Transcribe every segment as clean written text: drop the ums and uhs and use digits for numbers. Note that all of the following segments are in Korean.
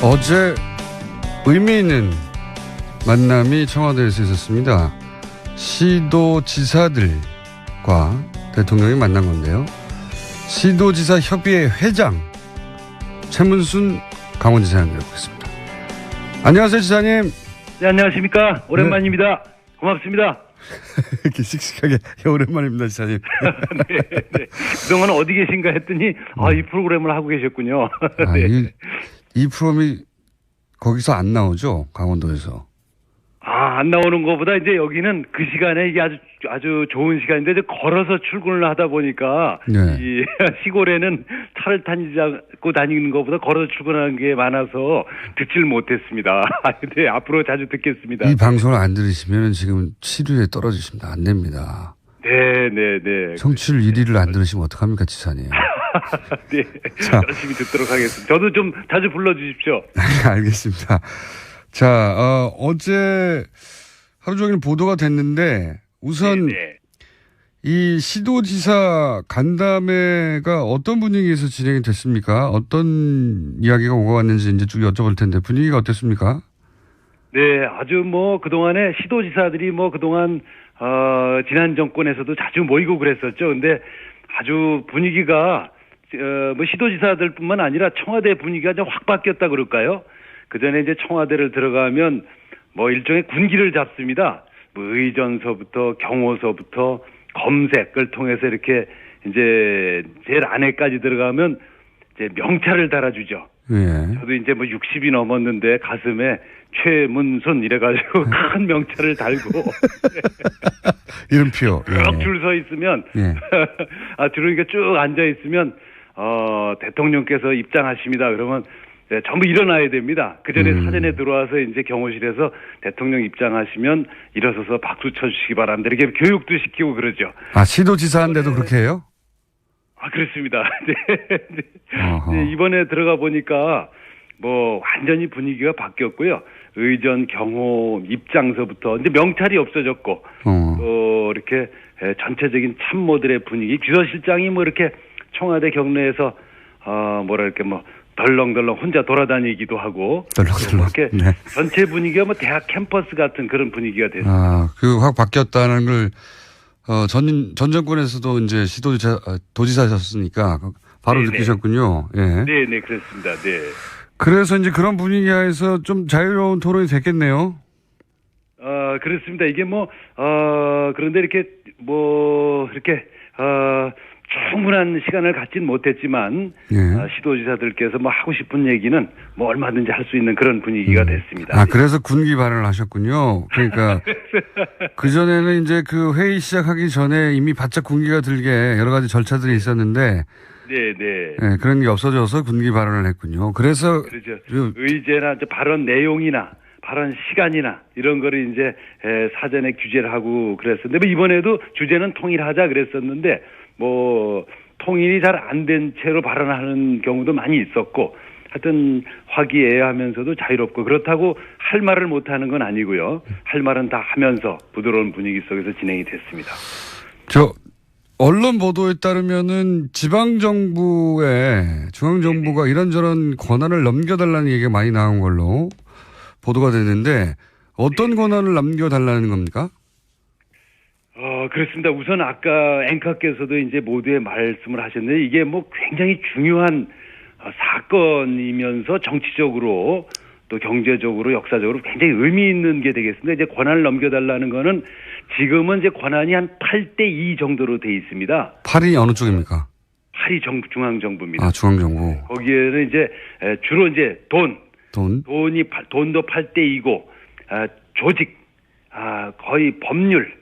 어제 의미 있는 만남이 청와대에서 있었습니다. 시도지사들과 대통령이 만난 건데요. 시도지사 협의회 회장 최문순 강원지사 연결해보겠습니다. 안녕하세요, 지사님. 네, 안녕하십니까. 오랜만입니다. 네. 고맙습니다. 이렇게 씩씩하게 오랜만입니다, 지사님. 네, 네. 그동안 어디 계신가 했더니 이 프로그램을 하고 계셨군요. 네. 이 프로그램이 거기서 안 나오죠? 강원도에서. 안 나오는 것보다 이제 여기는 그 시간에 이게 아주 좋은 시간인데 이제 걸어서 출근을 하다 보니까 네. 이 시골에는 차를 타고 다니는 것보다 걸어서 출근하는 게 많아서 듣질 못했습니다. 네, 앞으로 자주 듣겠습니다. 이 방송을 안 들으시면 지금 치료에 떨어지십니다. 안 됩니다. 네. 청취율 1위를 안 들으시면 어떡합니까, 지사님. 네, 자. 열심히 듣도록 하겠습니다. 저도 좀 자주 불러주십시오. 알겠습니다. 자, 어제 하루 종일 보도가 됐는데 우선 네네. 이 시도지사 간담회가 어떤 분위기에서 진행이 됐습니까? 어떤 이야기가 오고 갔는지 이제 쭉 여쭤볼 텐데 분위기가 어땠습니까? 네, 아주 그동안에 시도지사들이 그동안 지난 정권에서도 자주 모이고 그랬었죠. 근데 아주 분위기가 시도지사들뿐만 아니라 청와대 분위기가 좀 확 바뀌었다 그럴까요? 그 전에 이제 청와대를 들어가면 일종의 군기를 잡습니다. 의전서부터 경호서부터 검색을 통해서 이렇게 이제 제일 안에까지 들어가면 이제 명찰을 달아주죠. 네. 저도 이제 60이 넘었는데 가슴에 최문순 이래가지고 큰 명찰을 달고 이름표 쭉 줄 서 있으면 들어오니까 쭉 앉아 있으면 대통령께서 입장하십니다. 그러면 네, 전부 일어나야 됩니다. 그 전에 사전에 들어와서 이제 경호실에서 대통령 입장하시면 일어서서 박수 쳐주시기 바랍니다. 이렇게 교육도 시키고 그러죠. 시도지사인데도 그렇게 해요? 그렇습니다. 네, 이번에 들어가 보니까 완전히 분위기가 바뀌었고요. 의전, 경호, 입장서부터 이제 명찰이 없어졌고 또 이렇게 전체적인 참모들의 분위기, 비서실장이 이렇게 청와대 경내에서 덜렁덜렁 혼자 돌아다니기도 하고 이렇게 네. 전체 분위기가 대학 캠퍼스 같은 그런 분위기가 됐습니다. 확 바뀌었다는 걸 전 정권에서도 이제 도지사셨으니까 바로 네네. 느끼셨군요. 예. 네, 그렇습니다. 네. 그래서 이제 그런 분위기에서 좀 자유로운 토론이 됐겠네요. 그렇습니다. 이게 그런데 이렇게 충분한 시간을 갖진 못했지만 시도지사들께서 하고 싶은 얘기는 얼마든지 할 수 있는 그런 분위기가 됐습니다. 그래서 군기 발언을 하셨군요. 그러니까 그전에는 이제 그 회의 시작하기 전에 이미 바짝 군기가 들게 여러 가지 절차들이 있었는데 네, 그런 게 없어져서 군기 발언을 했군요. 그래서 그렇죠. 의제나 발언 내용이나 발언 시간이나 이런 거를 이제 사전에 규제를 하고 그랬었는데 이번에도 주제는 통일하자 그랬었는데 통일이 잘 안 된 채로 발언하는 경우도 많이 있었고 하여튼 화기애애하면서도 자유롭고 그렇다고 할 말을 못하는 건 아니고요. 할 말은 다 하면서 부드러운 분위기 속에서 진행이 됐습니다. 언론 보도에 따르면은 중앙정부가 이런저런 권한을 넘겨달라는 얘기가 많이 나온 걸로 보도가 됐는데 어떤 권한을 넘겨달라는 겁니까? 그렇습니다. 우선 아까 앵커께서도 이제 모두의 말씀을 하셨는데 이게 굉장히 중요한 사건이면서 정치적으로 또 경제적으로 역사적으로 굉장히 의미 있는 게 되겠습니다. 이제 권한을 넘겨달라는 거는 지금은 이제 권한이 한 8대2 정도로 돼 있습니다. 8이 어느 쪽입니까? 8이 중앙정부입니다. 중앙정부. 거기에는 이제 주로 이제 돈도 8대2고 조직, 거의 법률,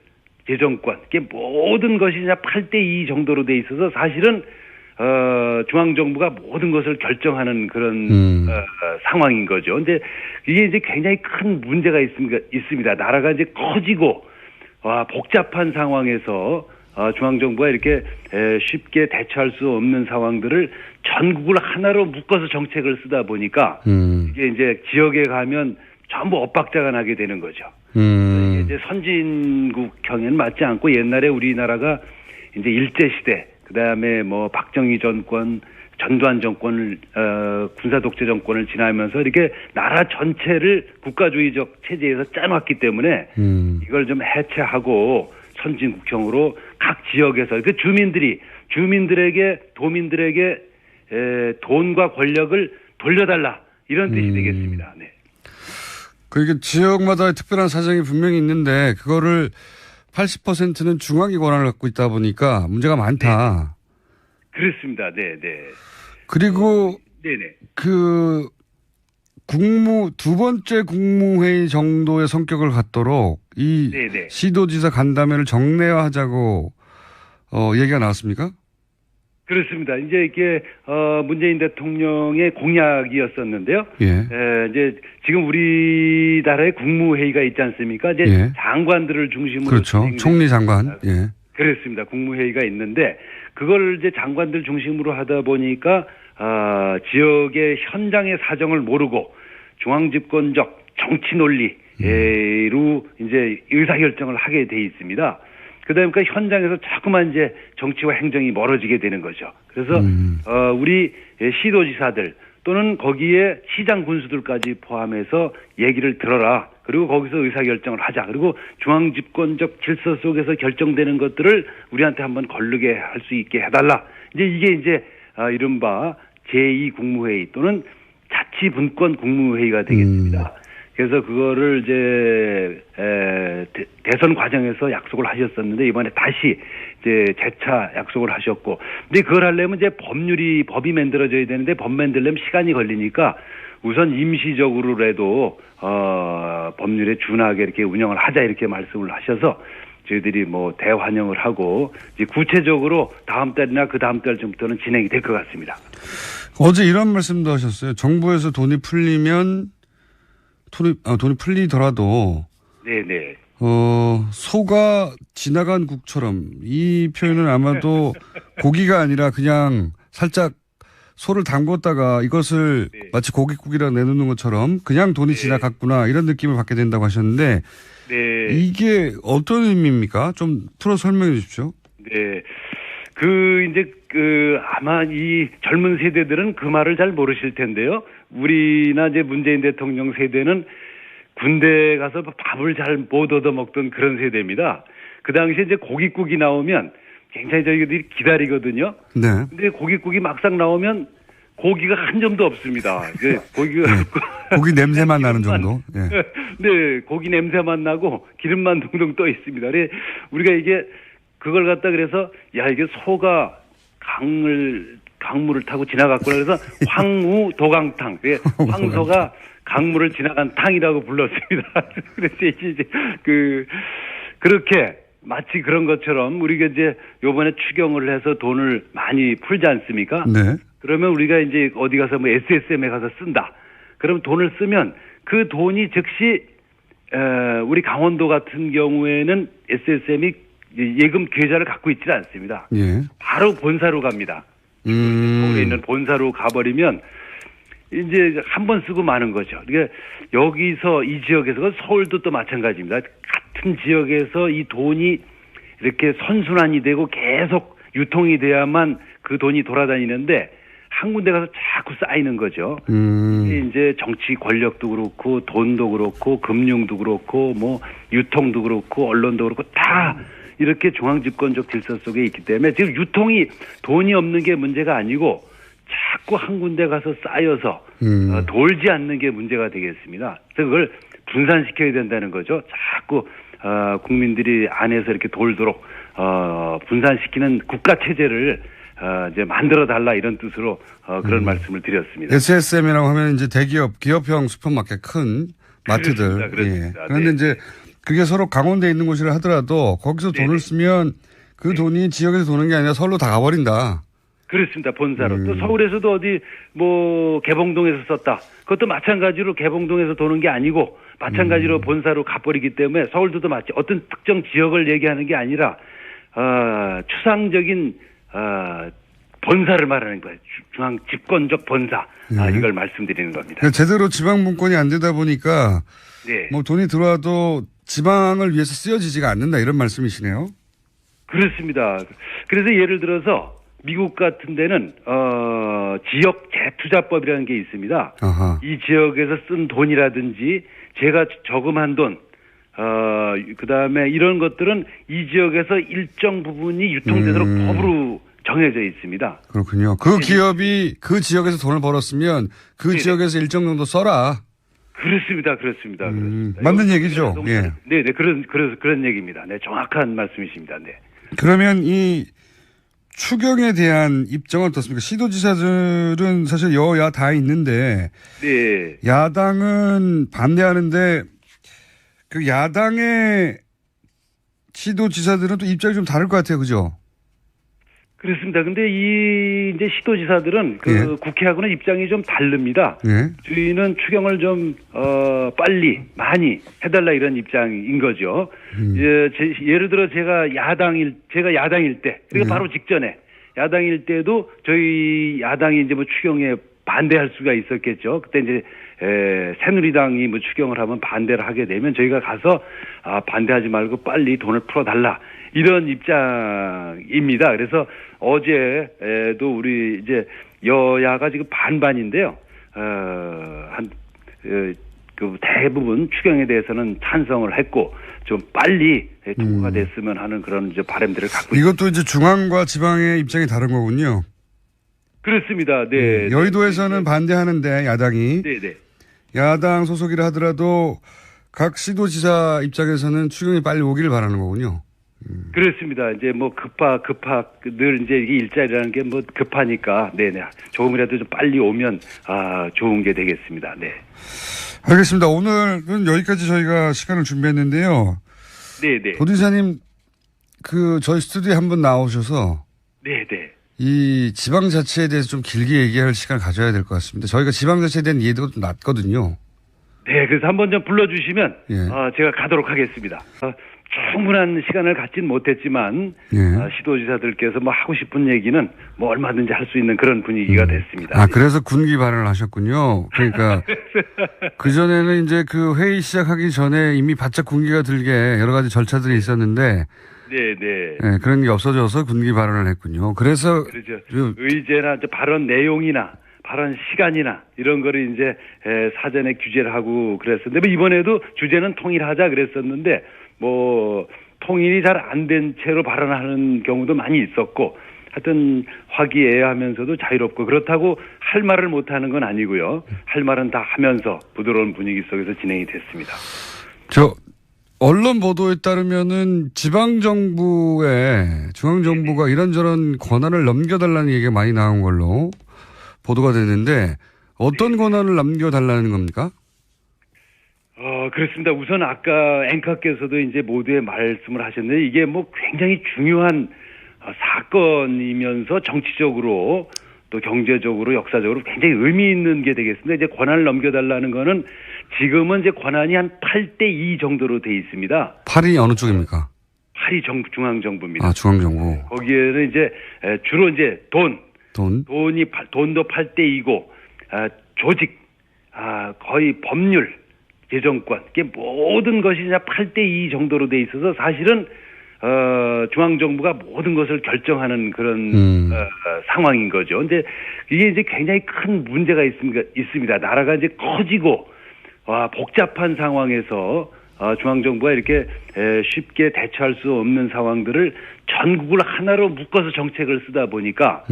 재정권, 이게 모든 것이 그냥 8대2 정도로 돼 있어서 사실은 중앙정부가 모든 것을 결정하는 그런 상황인 거죠. 근데 이게 이제 굉장히 큰 문제가 있습니다. 나라가 이제 커지고 복잡한 상황에서 중앙정부가 이렇게 쉽게 대처할 수 없는 상황들을 전국을 하나로 묶어서 정책을 쓰다 보니까 이게 이제 지역에 가면 전부 엇박자가 나게 되는 거죠. 이게 이제 선진국형에는 맞지 않고 옛날에 우리나라가 이제 일제시대, 그 다음에 박정희 정권, 전두환 정권을 군사 독재 정권을 지나면서 이렇게 나라 전체를 국가주의적 체제에서 짜놨기 때문에 이걸 좀 해체하고 선진국형으로 각 지역에서 그 주민들에게 도민들에게 돈과 권력을 돌려달라 이런 뜻이 되겠습니다. 네. 그게 지역마다의 특별한 사정이 분명히 있는데 그거를 80%는 중앙이 권한을 갖고 있다 보니까 문제가 많다. 네. 그렇습니다. 네, 네. 그리고 네네. 그 두 번째 국무회의 정도의 성격을 갖도록 이 네네. 시도지사 간담회를 정례화하자고 얘기가 나왔습니까? 그렇습니다. 이제 이게 문재인 대통령의 공약이었었는데요. 예. 이제 지금 우리나라의 국무회의가 있지 않습니까? 이제 예. 장관들을 중심으로 그렇죠. 총리 장관. 예. 그렇습니다. 국무회의가 있는데 그걸 이제 장관들 중심으로 하다 보니까 지역의 현장의 사정을 모르고 중앙집권적 정치 논리로 이제 의사결정을 하게 돼 있습니다. 그러니까 현장에서 자꾸만 이제 정치와 행정이 멀어지게 되는 거죠. 그래서 우리 시도지사들 또는 거기에 시장 군수들까지 포함해서 얘기를 들어라. 그리고 거기서 의사결정을 하자. 그리고 중앙집권적 질서 속에서 결정되는 것들을 우리한테 한번 거르게 할 수 있게 해달라. 이게 이제 이른바 제2국무회의 또는 자치분권 국무회의가 되겠습니다. 그래서 그거를 이제 대선 과정에서 약속을 하셨었는데 이번에 다시 이제 재차 약속을 하셨고, 근데 그걸 하려면 이제 법이 만들어져야 되는데 법 만들려면 시간이 걸리니까 우선 임시적으로라도 법률에 준하게 이렇게 운영을 하자 이렇게 말씀을 하셔서 저희들이 뭐 대환영을 하고 이제 구체적으로 다음 달이나 그 다음 달쯤부터는 진행이 될 것 같습니다. 어제 이런 말씀도 하셨어요. 정부에서 돈이 풀리면 돈이 풀리더라도 네네. 소가 지나간 국처럼 이 표현은 아마도 고기가 아니라 그냥 살짝 소를 담궜다가 이것을 네. 마치 고깃국이라 내놓는 것처럼 그냥 돈이 네. 지나갔구나 이런 느낌을 받게 된다고 하셨는데 네. 이게 어떤 의미입니까? 좀 풀어 설명해 주십시오. 네. 아마 이 젊은 세대들은 그 말을 잘 모르실 텐데요. 우리나 이제 문재인 대통령 세대는 군대 가서 밥을 잘 못 얻어 먹던 그런 세대입니다. 그 당시에 이제 고깃국이 나오면 굉장히 저희들이 기다리거든요. 네. 근데 고깃국이 막상 나오면 고기가 한 점도 없습니다. 고기가 고기 냄새만 나는 정도. 네. 네, 고기 냄새만 나고 기름만 동동 떠 있습니다. 그래 우리가 이게 그걸 갖다 그래서 이게 소가 강물을 타고 지나갔구나 그래서 황우도강탕. 황소가 강물을 지나간 탕이라고 불렀습니다. 그래서 이제 그렇게 마치 그런 것처럼 우리가 이제 요번에 추경을 해서 돈을 많이 풀지 않습니까? 네. 그러면 우리가 이제 어디 가서 뭐 SSM에 가서 쓴다. 그럼 돈을 쓰면 그 돈이 즉시 우리 강원도 같은 경우에는 SSM이 예금 계좌를 갖고 있지 않습니다. 예. 바로 본사로 갑니다. 서울에 있는 본사로 가버리면 이제 한 번 쓰고 마는 거죠. 그러니까 여기서 이 지역에서 서울도 또 마찬가지입니다. 같은 지역에서 이 돈이 이렇게 선순환이 되고 계속 유통이 돼야만 그 돈이 돌아다니는데 한 군데 가서 자꾸 쌓이는 거죠. 이제 정치 권력도 그렇고 돈도 그렇고 금융도 그렇고 뭐 유통도 그렇고 언론도 그렇고 다 이렇게 중앙집권적 질서 속에 있기 때문에 지금 유통이 돈이 없는 게 문제가 아니고 자꾸 한 군데 가서 쌓여서 돌지 않는 게 문제가 되겠습니다. 그래서 그걸 분산시켜야 된다는 거죠. 자꾸 국민들이 안에서 이렇게 돌도록 분산시키는 국가 체제를 이제 만들어 달라 이런 뜻으로 그런 말씀을 드렸습니다. SSM이라고 하면 이제 대기업, 기업형 슈퍼마켓 큰 마트들. 그렇습니다. 예. 그런데 이제 그게 서로 강원도에 있는 곳이라 하더라도 거기서 돈을 쓰면 그 돈이 지역에서 도는 게 아니라 서울로 다 가버린다. 그렇습니다. 본사로. 또 서울에서도 어디 뭐 개봉동에서 썼다. 그것도 마찬가지로 개봉동에서 도는 게 아니고 마찬가지로 본사로 가버리기 때문에 서울도 마치 어떤 특정 지역을 얘기하는 게 아니라 추상적인 본사를 말하는 거예요. 중앙 집권적 본사. 이걸 말씀드리는 겁니다. 그러니까 제대로 지방 분권이 안 되다 보니까 네. 뭐 돈이 들어와도 지방을 위해서 쓰여지지가 않는다 이런 말씀이시네요. 그렇습니다. 그래서 예를 들어서 미국 같은 데는 지역 재투자법이라는 게 있습니다. 아하. 이 지역에서 쓴 돈이라든지 제가 저금한 돈, 그다음에 이런 것들은 이 지역에서 일정 부분이 유통되도록 법으로 정해져 있습니다. 그렇군요. 그 기업이 그 지역에서 돈을 벌었으면 그 네네. 지역에서 일정 정도 써라. 그렇습니다. 그렇습니다. 맞는 얘기죠. 예. 네, 그런 얘기입니다. 네, 정확한 말씀이십니다. 네. 그러면 이 추경에 대한 입장은 어떻습니까? 시도지사들은 사실 여야 다 있는데 네. 야당은 반대하는데 그 야당의 시도지사들은 또 입장이 좀 다를 것 같아요. 그죠? 그렇습니다. 근데 이 이제 시도지사들은 그 예. 국회하고는 입장이 좀 다릅니다. 예. 저희는 추경을 좀 빨리 많이 해달라 이런 입장인 거죠. 예를 들어 제가 야당일 때 그리고 바로 직전에 야당일 때도 저희 야당이 이제 뭐 추경에 반대할 수가 있었겠죠. 그때 이제 새누리당이 뭐 추경을 하면 반대를 하게 되면 저희가 가서 반대하지 말고 빨리 돈을 풀어달라 이런 입장입니다. 그래서 어제도 우리 이제 여야가 지금 반반인데요. 그 대부분 추경에 대해서는 찬성을 했고 좀 빨리 통과가 됐으면 하는 그런 이제 바람들을 갖고 있습니다. 이것도 이제 중앙과 지방의 입장이 다른 거군요. 그렇습니다. 네. 여의도에서는 반대하는데 야당이 네. 야당 소속이라 하더라도 각 시도지사 입장에서는 추경이 빨리 오기를 바라는 거군요. 그렇습니다. 이제 뭐 늘 이제 이게 일자리라는 게 뭐 급하니까 네네 조금이라도 좀 빨리 오면 좋은 게 되겠습니다. 네. 알겠습니다. 오늘은 여기까지 저희가 시간을 준비했는데요. 네네. 도지사님 그 저희 스튜디오에 한번 나오셔서 네네. 이 지방자치에 대해서 좀 길게 얘기할 시간을 가져야 될 것 같습니다. 저희가 지방자치에 대한 이해도가 좀 낮거든요. 네, 그래서 한번 좀 불러주시면 예. 제가 가도록 하겠습니다. 충분한 시간을 갖진 못했지만 시도지사들께서 뭐 하고 싶은 얘기는 뭐 얼마든지 할 수 있는 그런 분위기가 됐습니다. 그래서 군기 발언을 하셨군요. 그러니까 그 전에는 이제 그 회의 시작하기 전에 이미 바짝 군기가 들게 여러 가지 절차들이 있었는데. 네, 그런 게 없어져서 군기 발언을 했군요. 그래서 그렇죠. 의제나 발언 내용이나 발언 시간이나 이런 거를 이제 사전에 규제를 하고 그랬었는데 뭐 이번에도 주제는 통일하자 그랬었는데 뭐 통일이 잘 안 된 채로 발언하는 경우도 많이 있었고 하여튼 화기애애하면서도 자유롭고 그렇다고 할 말을 못하는 건 아니고요. 할 말은 다 하면서 부드러운 분위기 속에서 진행이 됐습니다. 언론 보도에 따르면은 지방정부에 중앙정부가 이런저런 권한을 넘겨달라는 얘기가 많이 나온 걸로 보도가 됐는데 어떤 권한을 넘겨달라는 겁니까? 그렇습니다. 우선 아까 앵커께서도 이제 모두의 말씀을 하셨는데 이게 뭐 굉장히 중요한 사건이면서 정치적으로 또 경제적으로 역사적으로 굉장히 의미 있는 게 되겠습니다. 이제 권한을 넘겨달라는 거는 지금은 이제 권한이 한 8대2 정도로 돼 있습니다. 8이 어느 쪽입니까? 8이 중앙정부입니다. 중앙정부. 거기에는 이제 주로 이제 돈도 8대2고 조직, 거의 법률, 재정권, 이게 모든 것이 그냥 8대2 정도로 돼 있어서 사실은 중앙정부가 모든 것을 결정하는 그런 상황인 거죠. 근데 이게 이제 굉장히 큰 문제가 있습니다. 나라가 이제 커지고 복잡한 상황에서 중앙정부가 이렇게 쉽게 대처할 수 없는 상황들을 전국을 하나로 묶어서 정책을 쓰다 보니까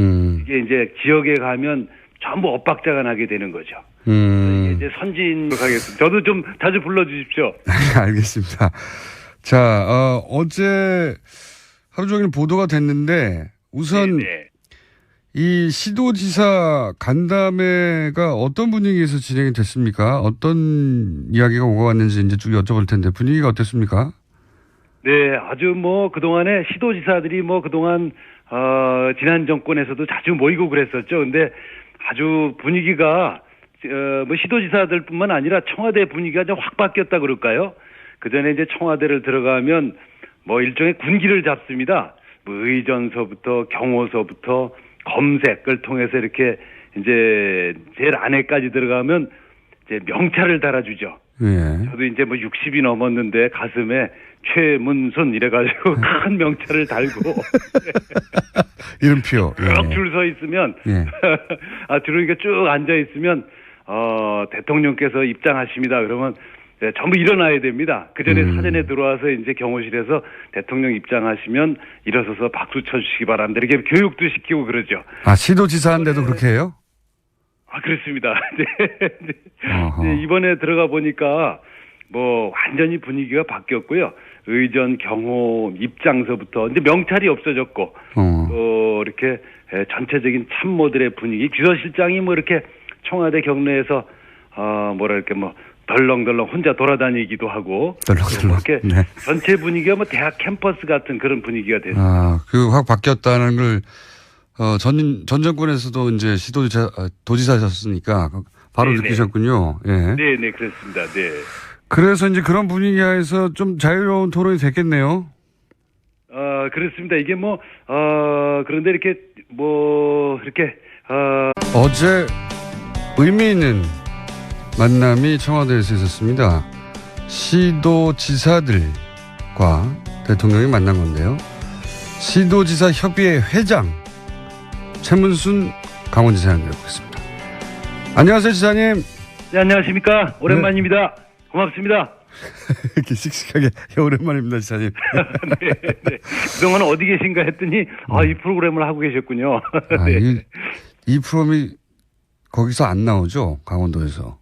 이게 이제 지역에 가면 전부 엇박자가 나게 되는 거죠. 이제 선진으로 가겠습니다. 저도 좀 자주 불러주십시오. 알겠습니다. 자, 어제 하루 종일 보도가 됐는데 우선 이 시도지사 간담회가 어떤 분위기에서 진행이 됐습니까? 어떤 이야기가 오고 갔는지 이제 쭉 여쭤볼 텐데 분위기가 어땠습니까? 네, 아주 뭐 그동안에 시도지사들이 뭐 그동안 지난 정권에서도 자주 모이고 그랬었죠. 근데 아주 분위기가 뭐 시도지사들뿐만 아니라 청와대 분위기가 좀 확 바뀌었다 그럴까요? 그 전에 이제 청와대를 들어가면 뭐 일종의 군기를 잡습니다. 뭐 의전서부터 경호서부터 검색을 통해서 이렇게 이제 제일 안에까지 들어가면 이제 명찰을 달아주죠. 예. 저도 이제 뭐 60이 넘었는데 가슴에 최문순 이래가지고 큰 명찰을 달고 이름표. 쭉 줄 서 있으면 들어오니까 쭉 앉아 있으면 대통령께서 입장하십니다. 그러면 전부 일어나야 됩니다. 그 전에 사전에 들어와서 이제 경호실에서 대통령 입장하시면 일어서서 박수 쳐주시기 바랍니다. 이렇게 교육도 시키고 그러죠. 시도지사인데도 그렇게 해요? 그렇습니다. 네, 이번에 들어가 보니까 뭐 완전히 분위기가 바뀌었고요. 의전, 경호, 입장서부터 이제 명찰이 없어졌고 또 이렇게 전체적인 참모들의 분위기, 비서실장이 뭐 이렇게 청와대 경내에서 뭐랄까 뭐 덜렁덜렁 혼자 돌아다니기도 하고 덜렁덜렁. 이렇게 네. 전체 분위기가 뭐 대학 캠퍼스 같은 그런 분위기가 됐습니다. 확 바뀌었다는 걸 전 정권에서도 이제 도지사셨으니까 바로 네네. 느끼셨군요. 예. 네, 그렇습니다. 네. 그래서 이제 그런 분위기에서 좀 자유로운 토론이 됐겠네요. 그렇습니다. 이게 뭐 그런데 이렇게 뭐 이렇게 어제 의미 있는 만남이 청와대에서 있었습니다. 시도지사들과 대통령이 만난 건데요. 시도지사 협의회 회장 최문순 강원지사 연결해보겠습니다. 안녕하세요, 지사님. 네, 안녕하십니까. 오랜만입니다. 고맙습니다. 이렇게 씩씩하게 오랜만입니다, 지사님. 네. 그동안 어디 계신가 했더니 이 프로그램을 하고 계셨군요. 네. 이 프로그램이 거기서 안 나오죠, 강원도에서.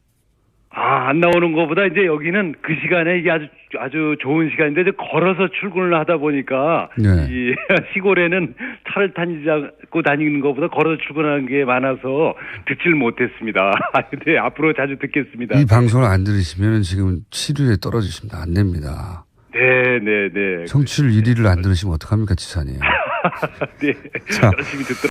안 나오는 것보다 이제 여기는 그 시간에 이게 아주 좋은 시간인데 이제 걸어서 출근을 하다 보니까 이 시골에는 차를 타고 다니는 것보다 걸어서 출근하는 게 많아서 듣질 못했습니다. 근데 앞으로 자주 듣겠습니다. 이 방송을 안 들으시면 지금 치료에 떨어지십니다. 안 됩니다. 네. 청취율 1위를 안 들으시면 어떡합니까, 지사님. 네. 자, 열심히 듣도록